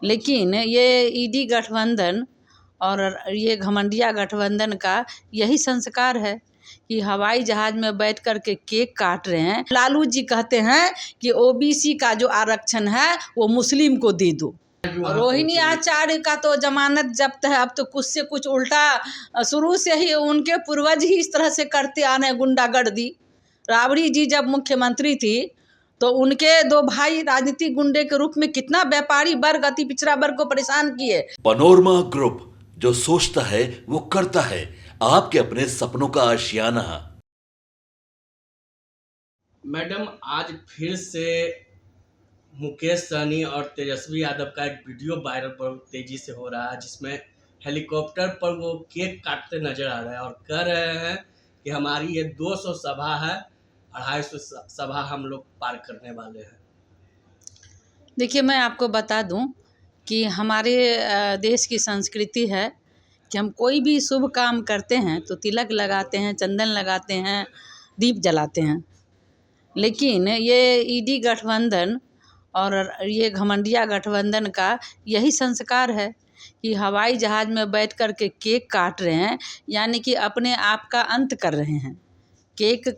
लेकिन ये ईडी गठबंधन और ये घमंडिया गठबंधन का यही संस्कार है कि हवाई जहाज में बैठ कर के केक काट रहे हैं। लालू जी कहते हैं कि ओबीसी का जो आरक्षण है वो मुस्लिम को दे दो। रोहिणी आचार्य का तो जमानत जब्त है। अब तो कुछ से कुछ उल्टा, शुरू से ही उनके पूर्वज ही इस तरह से करते आ रहे हैं गुंडागर्दी। राबड़ी जी जब मुख्यमंत्री थी तो उनके दो भाई राजनीतिक गुंडे के रूप में कितना व्यापारी वर्ग, अति पिछड़ा वर्ग को परेशान किए। पनोरमा ग्रुप, जो सोचता है वो करता है। आपके अपने सपनों का आशियाना। मैडम, आज फिर से मुकेश सहनी और तेजस्वी यादव का एक वीडियो वायरल पर तेजी से हो रहा है, जिसमें हेलीकॉप्टर पर वो केक काटते नजर आ रहे हैं और कह रहे हैं कि हमारी ये 200 सभा है, 250 सभा हम लोग पार करने वाले हैं। देखिए, मैं आपको बता दूं कि हमारे देश की संस्कृति है कि हम कोई भी शुभ काम करते हैं तो तिलक लगाते हैं, चंदन लगाते हैं, दीप जलाते हैं। लेकिन ये ईडी गठबंधन और ये घमंडिया गठबंधन का यही संस्कार है कि हवाई जहाज में बैठ कर के केक काट रहे हैं, यानी कि अपने आप का अंत कर रहे हैं। केक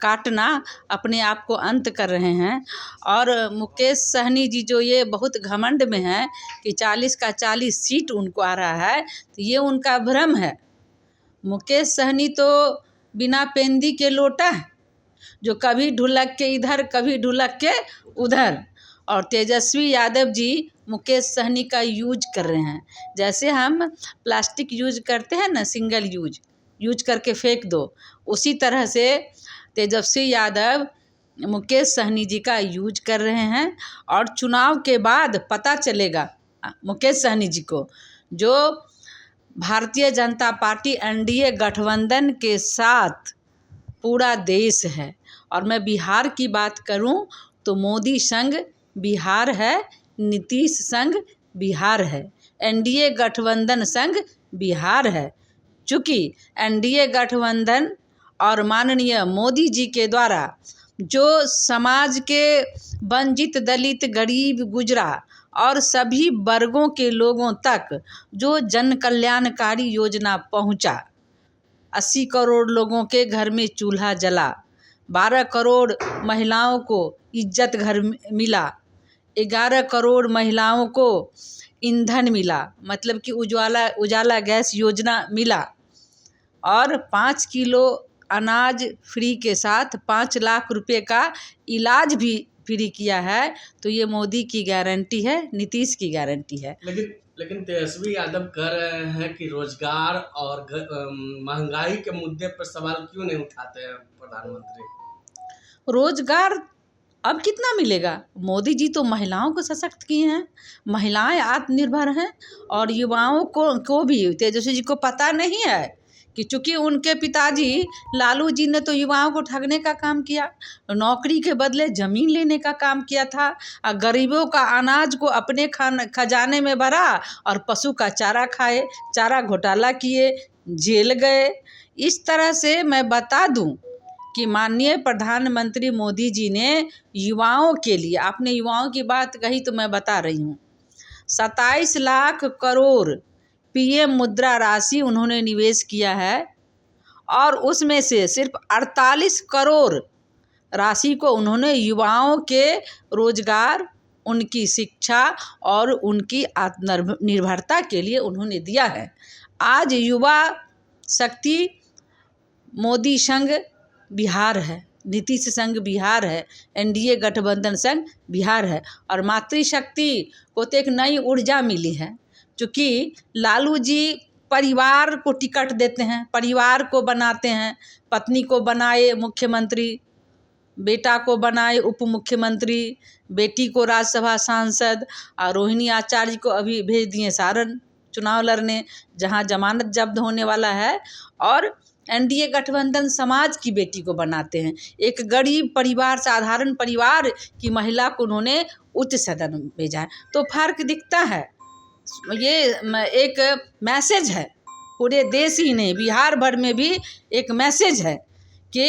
काटना अपने आप को अंत कर रहे हैं। और मुकेश सहनी जी जो ये बहुत घमंड में हैं कि 40 का 40 सीट उनको आ रहा है, तो ये उनका भ्रम है। मुकेश सहनी तो बिना पेंदी के लोटा है, जो कभी ढुलक के इधर कभी ढुलक के उधर। और तेजस्वी यादव जी मुकेश सहनी का यूज कर रहे हैं। जैसे हम प्लास्टिक यूज करते हैं ना, सिंगल यूज करके फेंक दो, उसी तरह से तेजस्वी यादव मुकेश सहनी जी का यूज कर रहे हैं। और चुनाव के बाद पता चलेगा मुकेश सहनी जी को, जो भारतीय जनता पार्टी एनडीए गठबंधन के साथ पूरा देश है। और मैं बिहार की बात करूं तो मोदी संग बिहार है, नीतीश संग बिहार है, एनडीए गठबंधन संग बिहार है। चूँकि एनडीए गठबंधन और माननीय मोदी जी के द्वारा जो समाज के वंचित, दलित, गरीब, गुजरा और सभी वर्गों के लोगों तक जो जन कल्याणकारी योजना पहुंचा, 80 करोड़ लोगों के घर में चूल्हा जला, 12 करोड़ महिलाओं को इज्जत घर मिला, 11 करोड़ महिलाओं को ईंधन मिला, मतलब कि उजाला गैस योजना मिला, और 5 किलो अनाज फ्री के साथ 5 लाख रुपए का इलाज भी फ्री किया है। तो ये मोदी की गारंटी है, नीतीश की गारंटी है। लेकिन तेजस्वी यादव कह रहे हैं कि रोजगार और महंगाई के मुद्दे पर सवाल क्यों नहीं उठाते हैं प्रधानमंत्री। रोजगार अब कितना मिलेगा? मोदी जी तो महिलाओं को सशक्त किए हैं, महिलाएं आत्मनिर्भर हैं। और युवाओं को भी, तेजस्वी जी को पता नहीं है कि चूँकि उनके पिताजी लालू जी ने तो युवाओं को ठगने का काम किया, नौकरी के बदले ज़मीन लेने का काम किया था, और गरीबों का अनाज को अपने खजाने में भरा और पशु का चारा खाए, चारा घोटाला किए, जेल गए। इस तरह से मैं बता दूं कि माननीय प्रधानमंत्री मोदी जी ने युवाओं के लिए, आपने युवाओं की बात कही तो मैं बता रही हूँ, 27 लाख करोड़ पीएम मुद्रा राशि उन्होंने निवेश किया है। और उसमें से सिर्फ 48 करोड़ राशि को उन्होंने युवाओं के रोजगार, उनकी शिक्षा और उनकी आत्मनिर्भरता के लिए उन्होंने दिया है। आज युवा शक्ति मोदी संग बिहार है, नीतीश संग बिहार है, एनडीए गठबंधन संग बिहार है। और मातृशक्ति को तो एक नई ऊर्जा मिली है, क्योंकि लालू जी परिवार को टिकट देते हैं, परिवार को बनाते हैं, पत्नी को बनाए मुख्यमंत्री, बेटा को बनाए उप मुख्यमंत्री, बेटी को राज्यसभा सांसद, और रोहिणी आचार्य को अभी भेज दिए सारण चुनाव लड़ने, जहां जमानत जब्त होने वाला है। और एनडीए गठबंधन समाज की बेटी को बनाते हैं, एक गरीब परिवार, साधारण परिवार की महिला को उन्होंने उच्च सदन में भेजा है। तो फर्क दिखता है। ये एक मैसेज है, पूरे देश ही नहीं, बिहार भर में भी एक मैसेज है कि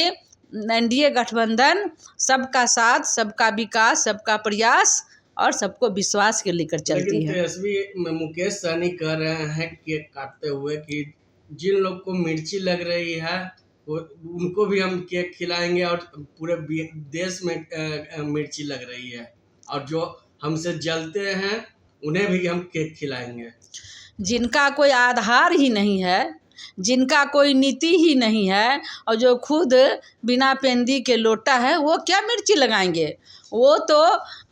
एनडीए गठबंधन सबका साथ, सबका विकास, सबका प्रयास और सबको विश्वास के लेकर चलती लेकिन है। तेजस्वी मुकेश सहनी कह रहे हैं केक काटते हुए कि जिन लोग को मिर्ची लग रही है वो उनको भी हम केक खिलाएंगे और पूरे देश में मिर्ची लग रही है और जो हमसे जलते हैं उन्हें भी हम केक खिलाएंगे। जिनका कोई आधार ही नहीं है, जिनका कोई नीति ही नहीं है और जो खुद बिना पेंदी के लोटा है, वो क्या मिर्ची लगाएंगे? वो तो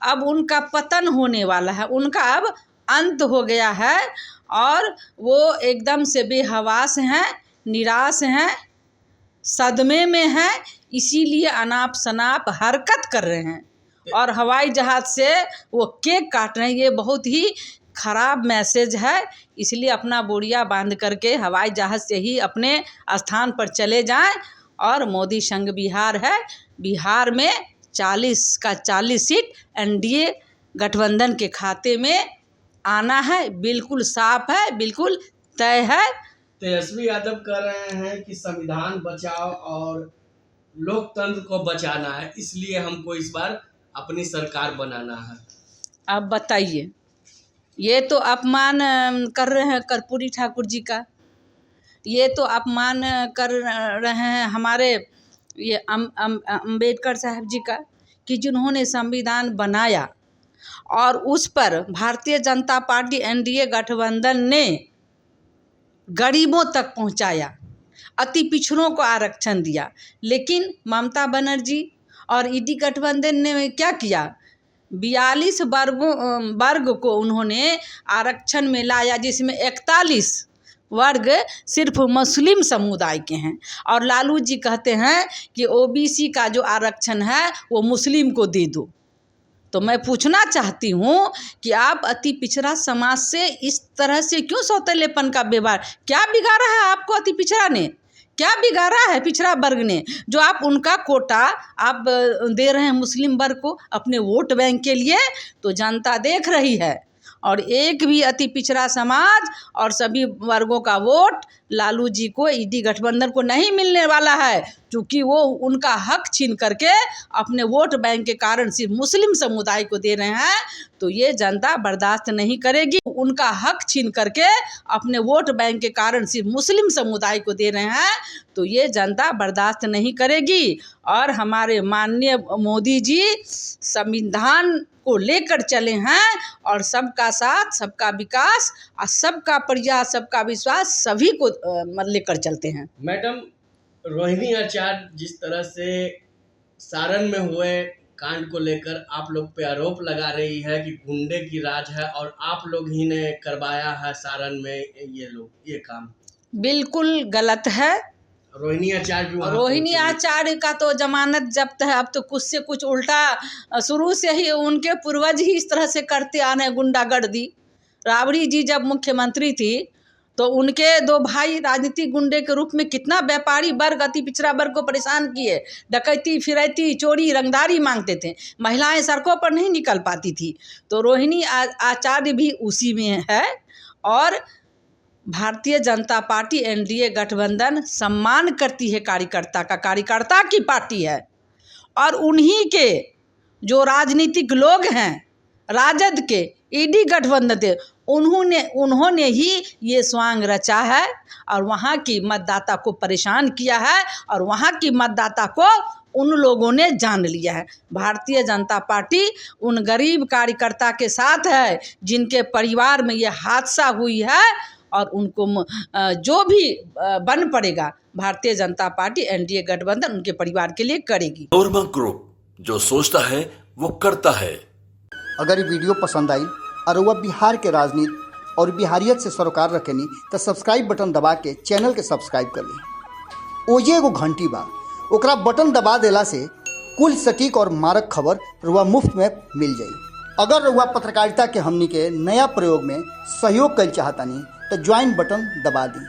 अब उनका पतन होने वाला है, उनका अब अंत हो गया है और वो एकदम से बेहवास हैं, निराश हैं, सदमे में हैं, इसीलिए अनाप शनाप हरकत कर रहे हैं और हवाई जहाज़ से वो केक काट रहे हैं। ये बहुत ही खराब मैसेज है, इसलिए अपना बोरिया बांध करके हवाई जहाज़ से ही अपने स्थान पर चले जाएं। और मोदी संग बिहार है, बिहार में 40 का 40 सीट एनडीए गठबंधन के खाते में आना है, बिल्कुल साफ है, बिल्कुल तय है। तेजस्वी यादव कह रहे हैं कि संविधान बचाओ और लोकतंत्र को बचाना है, इसलिए हमको इस बार अपनी सरकार बनाना है। अब बताइए, ये तो अपमान कर रहे हैं कर्पूरी ठाकुर जी का, ये तो अपमान कर रहे हैं हमारे ये अम्बेडकर साहब जी का, कि जिन्होंने संविधान बनाया और उस पर भारतीय जनता पार्टी एनडीए गठबंधन ने गरीबों तक पहुंचाया, अति पिछड़ों को आरक्षण दिया। लेकिन ममता बनर्जी और ईडी गठबंधन ने क्या किया? 42 वर्ग को उन्होंने आरक्षण में लाया, जिसमें 41 वर्ग सिर्फ मुस्लिम समुदाय के हैं। और लालू जी कहते हैं कि ओबीसी का जो आरक्षण है वो मुस्लिम को दे दो। तो मैं पूछना चाहती हूँ कि आप अति पिछड़ा समाज से इस तरह से क्यों सौतेलेपन का व्यवहार? क्या बिगाड़ा है आपको अति पिछड़ा ने? क्या बिगाड़ा है पिछड़ा वर्ग ने, जो आप उनका कोटा आप दे रहे हैं मुस्लिम वर्ग को अपने वोट बैंक के लिए? तो जनता देख रही है और एक भी अति पिछड़ा समाज और सभी वर्गों का वोट लालू जी को, ईडी गठबंधन को नहीं मिलने वाला है, क्योंकि वो उनका हक छीन करके अपने वोट बैंक के कारण सिर्फ मुस्लिम समुदाय को दे रहे हैं। तो ये जनता बर्दाश्त नहीं करेगी। उनका हक छीन करके अपने वोट बैंक के कारण सिर्फ मुस्लिम समुदाय को दे रहे हैं, तो ये जनता बर्दाश्त नहीं करेगी। और हमारे माननीय मोदी जी संविधान को लेकर चले हैं और सबका साथ, सबका विकास और सबका प्रयास, सबका विश्वास सभी को लेकर चलते हैं। मैडम, रोहिणी आचार्य जिस तरह से सारण में हुए कांड को लेकर आप लोग पे आरोप लगा रही है कि गुंडे की राज है और आप लोग ही ने करवाया है सारण में ये काम, बिल्कुल गलत है। रोहिणी आचार्य का तो जमानत जब्त है। अब तो कुछ से कुछ उल्टा, शुरू से ही उनके पूर्वज ही इस तरह से करते आ रहे हैं गुंडागर्दी। राबड़ी जी जब मुख्यमंत्री थी तो उनके 2 भाई राजनीतिक गुंडे के रूप में कितना व्यापारी वर्ग, अति पिछड़ा वर्ग को परेशान किए। डकैती, फिरैती, चोरी, रंगदारी मांगते थे, महिलाएं सड़कों पर नहीं निकल पाती थी। तो रोहिणी आचार्य भी उसी में है। और भारतीय जनता पार्टी एनडीए गठबंधन सम्मान करती है कार्यकर्ता का, कार्यकर्ता की पार्टी है। और उन्हीं के जो राजनीतिक लोग हैं, राजद के, ईडी गठबंधन थे, उन्होंने ही ये स्वांग रचा है और वहाँ की मतदाता को परेशान किया है और वहाँ की मतदाता को उन लोगों ने जान लिया है। भारतीय जनता पार्टी उन गरीब कार्यकर्ता के साथ है जिनके परिवार में ये हादसा हुई है और उनको जो भी बन पड़ेगा भारतीय जनता पार्टी एनडीए गठबंधन उनके परिवार के लिए करेगी। नोरमा ग्रुप, जो सोचता है वो करता है। अगर ये वीडियो पसंद आई और वह बिहार के राजनीति और बिहारियत से सरोकार रखेनी तो सब्सक्राइब बटन दबा के चैनल के सब्सक्राइब कर ली। ओजे एगो घंटी बा, ओकरा बटन दबा देला से कुल सटीक और मारक खबर रुआ मुफ्त में मिल जाई। अगर रुआ पत्रकारिता के हमनी के नया प्रयोग में सहयोग कर चाहतानी तो ज्वाइन बटन दबा दी।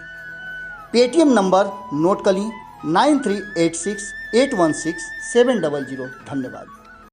पेटीएम नंबर नोट कर ली 9386816700। धन्यवाद।